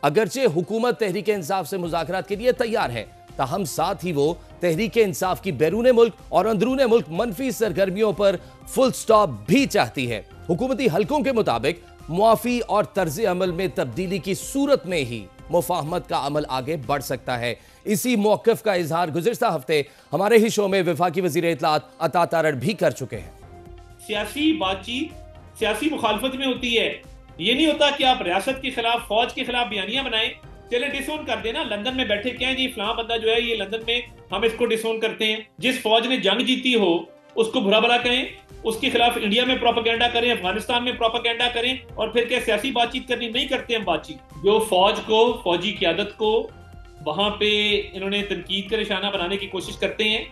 اگرچہ حکومت تحریک انصاف سے مذاکرات کے لیے تیار ہے، تاہم ساتھ ہی وہ تحریک انصاف کی بیرون ملک اور اندرون ملک منفی سرگرمیوں پر فل سٹاپ بھی چاہتی ہے۔ حکومتی حلقوں کے مطابق معافی اور طرز عمل میں تبدیلی کی صورت میں ہی مفاہمت کا عمل آگے بڑھ سکتا ہے۔ اسی موقف کا اظہار گزشتہ ہفتے ہمارے ہی شو میں وفاقی وزیر اطلاعات عطا تارڑ بھی کر چکے ہیں۔ سیاسی بات چیت سیاسی مخالفت میں ہوتی ہے، یہ نہیں ہوتا کہ آپ ریاست کے خلاف، فوج کے خلاف بیانیاں بنائیں، چلے ڈسون کر دینا، لندن میں بیٹھے کہیں جی فلاں بندہ جو ہے یہ لندن میں ہم اس کو ڈسون کرتے ہیں۔ جس فوج نے جنگ جیتی ہو اس کو برا بھلا کہیں، اس کے خلاف انڈیا میں پروپیگنڈا کریں، افغانستان میں پروپیگنڈا کریں، اور پھر کیا سیاسی بات چیت کرنی نہیں کرتے ہم بات چیت۔ جو فوج کو، فوجی قیادت کو وہاں پہ انہوں نے تنقید کا نشانہ بنانے کی کوشش کرتے ہیں،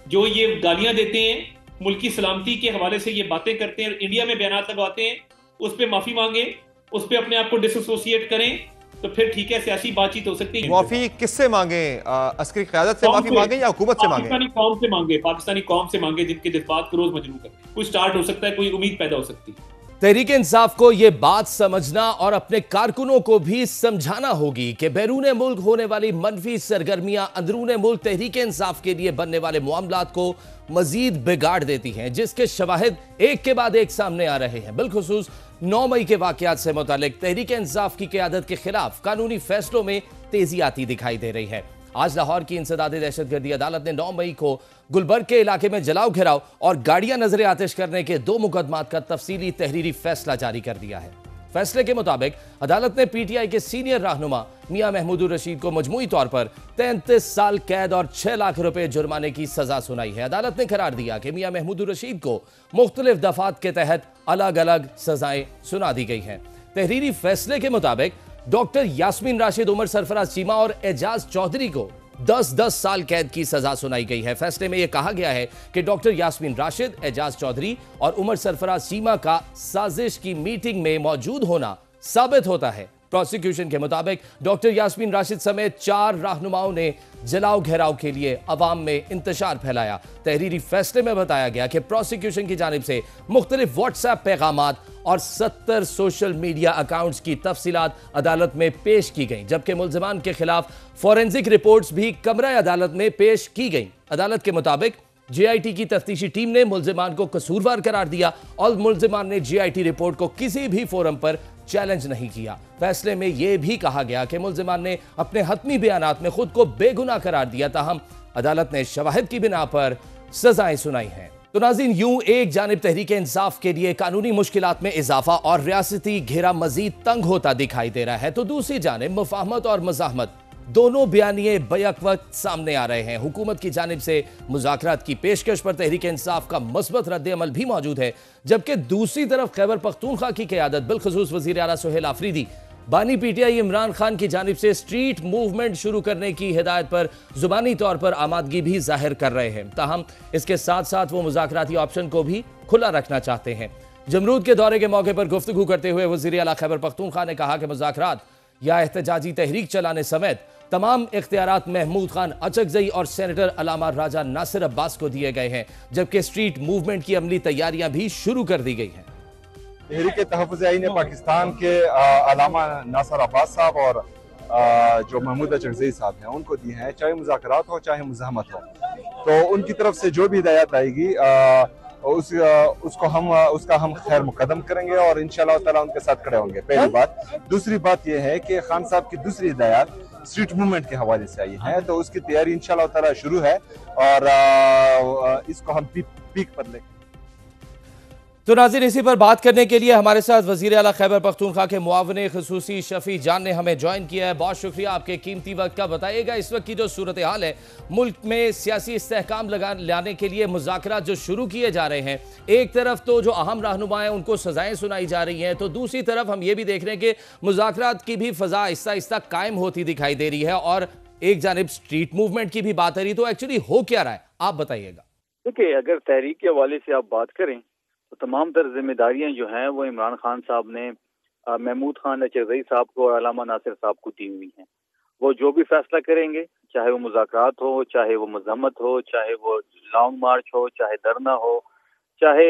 جو یہ گالیاں دیتے ہیں، ملکی سلامتی کے حوالے سے یہ باتیں کرتے ہیں، انڈیا میں بیانات لگواتے ہیں، اس پہ معافی مانگیں، اس پہ اپنے آپ کو ڈس ایسوسیٹ کریں، تو پھر ٹھیک ہے سیاسی بات چیت ہو سکتی ہے۔ معافی کس سے مانگیں؟ عسکری قیادت سے معافی مانگیں یا حکومت سے مانگیں؟ پاکستانی قوم سے مانگے، پاکستانی قوم سے مانگے، جن کے جذبات کو روز مجروح کرتے ہیں۔ کوئی سٹارٹ ہو سکتا ہے، کوئی امید پیدا ہو سکتی ہے۔ تحریک انصاف کو یہ بات سمجھنا اور اپنے کارکنوں کو بھی سمجھانا ہوگی کہ بیرون ملک ہونے والی منفی سرگرمیاں اندرون ملک تحریک انصاف کے لیے بننے والے معاملات کو مزید بگاڑ دیتی ہیں، جس کے شواہد ایک کے بعد ایک سامنے آ رہے ہیں۔ بالخصوص 9 مئی کے واقعات سے متعلق تحریک انصاف کی قیادت کے خلاف قانونی فیصلوں میں تیزی آتی دکھائی دے رہی ہے۔ آج لاہور کی انسداد دہشت گردی عدالت نے 9 مئی کو گلبرگ کے علاقے میں جلاؤ گھیراؤ اور گاڑیاں نظر آتش کرنے کے 2 مقدمات کا تفصیلی تحریری فیصلہ جاری کر دیا ہے۔ فیصلے کے مطابق عدالت نے پی ٹی آئی کے سینئر رہنما میاں محمود الرشید کو مجموعی طور پر 33 سال قید اور 6 لاکھ روپے جرمانے کی سزا سنائی ہے۔ عدالت نے قرار دیا کہ میاں محمود الرشید کو مختلف دفعات کے تحت الگ الگ سزائیں سنا دی گئی ہیں۔ تحریری فیصلے کے مطابق ڈاکٹر یاسمین راشد، عمر سرفراز چیمہ اور اعجاز چودھری کو 10 سال قید کی سزا سنائی گئی ہے۔ فیصلے میں یہ کہا گیا ہے کہ ڈاکٹر یاسمین راشد، اعجاز چودھری اور عمر سرفراز چیمہ کا سازش کی میٹنگ میں موجود ہونا ثابت ہوتا ہے۔ پروسیکیوشن کے مطابق ڈاکٹر یاسمین راشد سمیت 4 رہنماؤں نے جلاؤ گھیراؤ کے لیے عوام میں انتشار پھیلایا۔ تحریری فیصلے میں بتایا گیا کہ پروسیکیوشن کی جانب سے مختلف واٹس ایپ پیغامات اور 70 سوشل میڈیا اکاؤنٹس کی تفصیلات عدالت میں پیش کی گئیں، جبکہ ملزمان کے خلاف فورینزک رپورٹس بھی کمرہ عدالت میں پیش کی گئیں۔ عدالت کے مطابق جے آئی ٹی کی تفتیشی ٹیم نے ملزمان کو قصوروار قرار دیا اور ملزمان نے جے آئی ٹی رپورٹ کو کسی بھی فورم پر چیلنج نہیں کیا۔ فیصلے میں یہ بھی کہا گیا کہ ملزمان نے اپنے حتمی بیانات میں خود کو بے گناہ قرار دیا، تاہم عدالت نے شواہد کی بنا پر سزائیں سنائی ہیں۔ تو ناظرین، یوں ایک جانب تحریک انصاف کے لیے قانونی مشکلات میں اضافہ اور ریاستی گھیرا مزید تنگ ہوتا دکھائی دے رہا ہے، تو دوسری جانب مفاہمت اور مزاحمت دونوں بیانیے بیک وقت سامنے آ رہے ہیں۔ حکومت کی جانب سے مذاکرات کی پیشکش پر تحریک انصاف کا مثبت رد عمل بھی موجود ہے، جبکہ دوسری طرف خیبر پختونخوا کی قیادت بالخصوص وزیر اعلیٰ سہیل آفریدی بانی P T I Imran Khan کی جانب سے اسٹریٹ موومنٹ شروع کرنے کی ہدایت پر زبانی طور پر آمادگی بھی ظاہر کر رہے ہیں، تاہم اس کے ساتھ ساتھ وہ مذاکراتی آپشن کو بھی کھلا رکھنا چاہتے ہیں۔ جمرود کے دورے کے موقع پر گفتگو کرتے ہوئے وزیر اعلیٰ خیبر پختونخوا نے کہا کہ مذاکرات یا احتجاجی تحریک چلانے سمیت تمام اختیارات محمود خان اچکزئی اور سینیٹر علامہ راجہ ناصر عباس کو دیے گئے ہیں، جبکہ اسٹریٹ موومنٹ کی عملی تیاریاں بھی شروع کر دی گئی ہیں۔ تحریک تحفظ آئین پاکستان کے علامہ ناصر عباس صاحب اور جو محمود اچکزئی صاحب ہیں ان کو دی ہیں، چاہے مذاکرات ہو چاہے مزاحمت ہو، تو ان کی طرف سے جو بھی ہدایات آئے گی اس کا ہم خیر مقدم کریں گے اور انشاءاللہ تعالیٰ ان کے ساتھ کھڑے ہوں گے، پہلی بات۔ دوسری بات یہ ہے کہ خان صاحب کی دوسری ہدایات اسٹریٹ موومنٹ کے حوالے سے آئی ہیں، تو اس کی تیاری انشاءاللہ تعالیٰ شروع ہے اور اس کو ہم پیک پر لیں گے۔ تو ناظرین، اسی پر بات کرنے کے لیے ہمارے ساتھ وزیر اعلیٰ خیبر پختونخوا کے معاون خصوصی شفیع جان نے ہمیں جوائن کیا ہے۔ بہت شکریہ آپ کے قیمتی وقت کا۔ بتائیے گا اس وقت کی جو صورتحال ہے ملک میں سیاسی استحکام لانے کے لیے مذاکرات جو شروع کیے جا رہے ہیں، ایک طرف تو جو اہم رہنما ہیں ان کو سزائیں سنائی جا رہی ہیں، تو دوسری طرف ہم یہ بھی دیکھ رہے ہیں کہ مذاکرات کی بھی فضا آہستہ آہستہ قائم ہوتی دکھائی دے رہی ہے اور ایک جانب سٹریٹ موومنٹ کی بھی بات آ رہی، تو ایکچولی ہو کیا رہا ہے آپ بتائیے گا۔ دیکھیں، اگر تحریک کے حوالے سے آپ بات کریں تو تمام تر ذمہ داریاں جو ہیں وہ عمران خان صاحب نے محمود خان اچکزئی صاحب کو اور علامہ ناصر صاحب کو دی ہوئی ہیں۔ وہ جو بھی فیصلہ کریں گے، چاہے وہ مذاکرات ہو، چاہے وہ مزاحمت ہو، چاہے وہ لانگ مارچ ہو، چاہے دھرنا ہو، چاہے